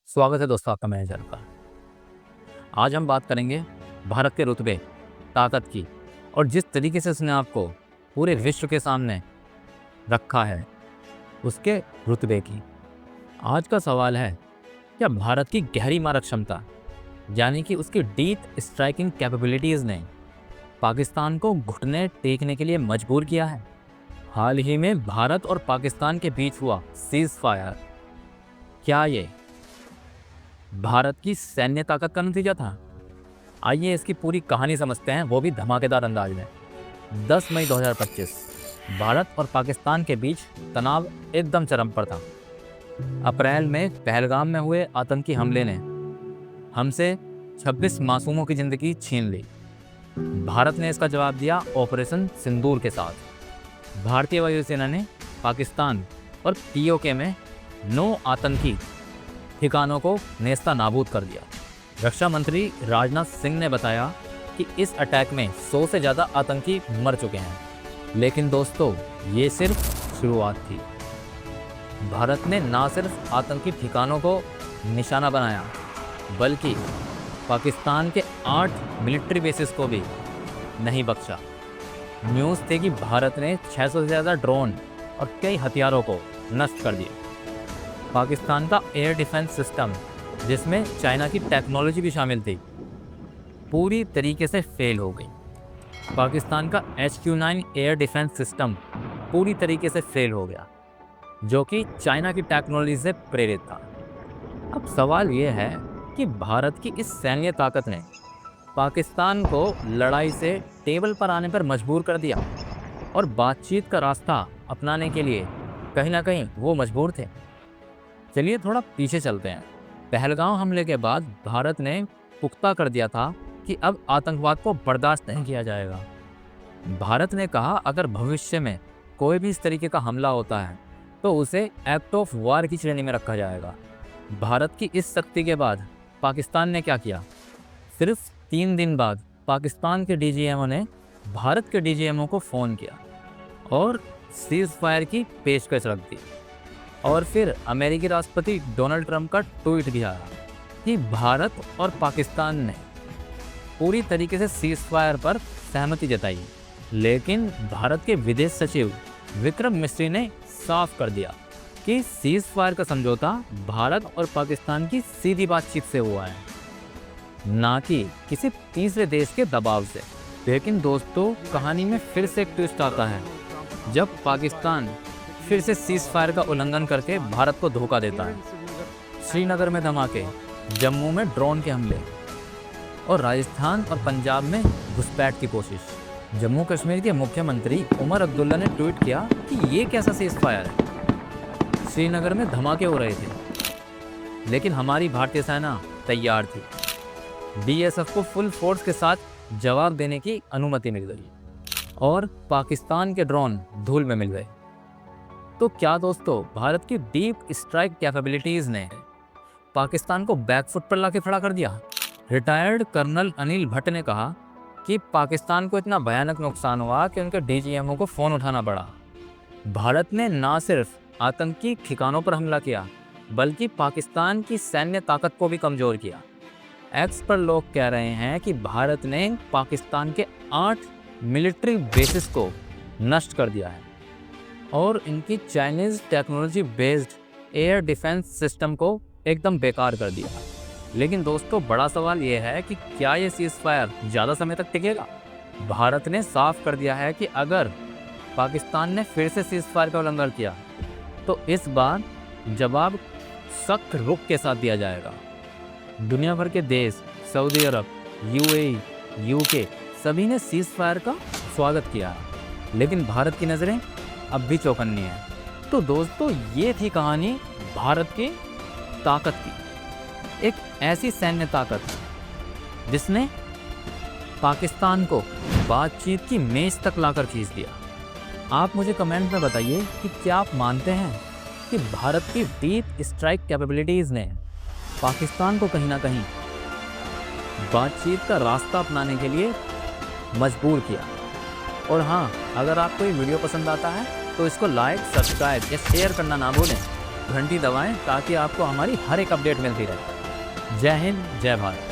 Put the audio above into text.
स्वागत है दोस्तों आपका मेरे चैनल पर। आज हम बात करेंगे भारत के रुतबे, ताकत की और जिस तरीके से उसने आपको पूरे विश्व के सामने रखा है उसके रुतबे की। आज का सवाल है, क्या भारत की गहरी मारक क्षमता यानी कि उसकी डीप स्ट्राइकिंग कैपेबिलिटीज़ ने पाकिस्तान को घुटने टेकने के लिए मजबूर किया है? हाल ही में भारत और पाकिस्तान के बीच हुआ सीज़ फायर, क्या ये भारत की सैन्य ताकत का नतीजा था? आइए इसकी पूरी कहानी समझते हैं, वो भी धमाकेदार अंदाज में। 10 मई 2025 भारत और पाकिस्तान के बीच तनाव एकदम चरम पर था। अप्रैल में पहलगाम में हुए आतंकी हमले ने हमसे 26 मासूमों की ज़िंदगी छीन ली। भारत ने इसका जवाब दिया ऑपरेशन सिंदूर के साथ। भारतीय वायुसेना ने पाकिस्तान और पीओके में 9 आतंकी ठिकानों को नेस्ता नाबूद कर दिया। रक्षा मंत्री राजनाथ सिंह ने बताया कि इस अटैक में 100 से ज़्यादा आतंकी मर चुके हैं। लेकिन दोस्तों, ये सिर्फ शुरुआत थी। भारत ने ना सिर्फ आतंकी ठिकानों को निशाना बनाया, बल्कि पाकिस्तान के 8 मिलिट्री बेसिस को भी नहीं बख्शा। न्यूज़ थे कि भारत ने 600 से ज़्यादा ड्रोन और कई हथियारों को नष्ट कर दिया। पाकिस्तान का एयर डिफेंस सिस्टम, जिसमें चाइना की टेक्नोलॉजी भी शामिल थी, पूरी तरीके से फेल हो गई। पाकिस्तान का HQ-9 एयर डिफेंस सिस्टम पूरी तरीके से फेल हो गया, जो कि चाइना की टेक्नोलॉजी से प्रेरित था। अब सवाल ये है कि भारत की इस सैन्य ताकत ने पाकिस्तान को लड़ाई से टेबल पर आने पर मजबूर कर दिया और बातचीत का रास्ता अपनाने के लिए कहीं ना कहीं वो मजबूर थे। चलिए थोड़ा पीछे चलते हैं। पहलगाम हमले के बाद भारत ने पुख्ता कर दिया था कि अब आतंकवाद को बर्दाश्त नहीं किया जाएगा। भारत ने कहा, अगर भविष्य में कोई भी इस तरीके का हमला होता है तो उसे एक्ट ऑफ वार की श्रेणी में रखा जाएगा। भारत की इस सख्ती के बाद पाकिस्तान ने क्या किया? सिर्फ 3 दिन बाद पाकिस्तान के DGMO ने भारत के DGMO को फ़ोन किया और सीज़ फायर की पेशकश रख दी। और फिर अमेरिकी राष्ट्रपति डोनाल्ड ट्रंप का ट्वीट भी आया कि भारत और पाकिस्तान ने पूरी तरीके से सीज़ फायर पर सहमति जताई। लेकिन भारत के विदेश सचिव विक्रम मिस्री ने साफ कर दिया कि सीज़ फायर का समझौता भारत और पाकिस्तान की सीधी बातचीत से हुआ है, ना कि किसी तीसरे देश के दबाव से। लेकिन दोस्तों, कहानी में फिर से एक ट्विस्ट आता है जब पाकिस्तान फिर से सीज़ फायर का उल्लंघन करके भारत को धोखा देता है। श्रीनगर में धमाके, जम्मू में ड्रोन के हमले और राजस्थान और पंजाब में घुसपैठ की कोशिश। जम्मू कश्मीर के मुख्यमंत्री उमर अब्दुल्ला ने ट्वीट किया कि ये कैसा सीज़ फायर है। श्रीनगर में धमाके हो रहे थे, लेकिन हमारी भारतीय सेना तैयार थी। BSF को फुल फोर्स के साथ जवाब देने की अनुमति मिल गई और पाकिस्तान के ड्रोन धूल में मिल गए। तो क्या दोस्तों, भारत की डीप स्ट्राइक कैपेबिलिटीज़ ने पाकिस्तान को बैकफुट पर लाके खड़ा कर दिया? रिटायर्ड कर्नल अनिल भट्ट ने कहा कि पाकिस्तान को इतना भयानक नुकसान हुआ कि उनके DGMO को फ़ोन उठाना पड़ा। भारत ने ना सिर्फ आतंकी ठिकानों पर हमला किया, बल्कि पाकिस्तान की सैन्य ताकत को भी कमज़ोर किया। एक्स पर लोग कह रहे हैं कि भारत ने पाकिस्तान के 8 मिलिट्री बेसिस को नष्ट कर दिया है और इनकी Chinese technology based air defence system को एकदम बेकार कर दिया। लेकिन दोस्तों, बड़ा सवाल ये है कि क्या ये सीज़ फायर ज़्यादा समय तक टिकेगा? भारत ने साफ कर दिया है कि अगर पाकिस्तान ने फिर से सीज़ फायर का उल्लंघन किया तो इस बार जवाब सख्त रुख के साथ दिया जाएगा। दुनिया भर के देश, सऊदी अरब, UAE, UK सभी ने सीज़ फायर का स्वागत किया, लेकिन भारत की नज़रें अब भी चौकन्नी है। तो दोस्तों, ये थी कहानी भारत की ताकत की। एक ऐसी सैन्य ताकत जिसने पाकिस्तान को बातचीत की मेज तक लाकर खींच दिया। आप मुझे कमेंट में बताइए कि क्या आप मानते हैं कि भारत की डीप स्ट्राइक कैपेबिलिटीज़ ने पाकिस्तान को कहीं ना कहीं बातचीत का रास्ता अपनाने के लिए मजबूर किया? और हाँ, अगर आपको ये वीडियो पसंद आता है तो इसको लाइक, सब्सक्राइब या शेयर करना ना भूलें। घंटी दबाएं ताकि आपको हमारी हर एक अपडेट मिलती रहे। जय हिंद, जय भारत।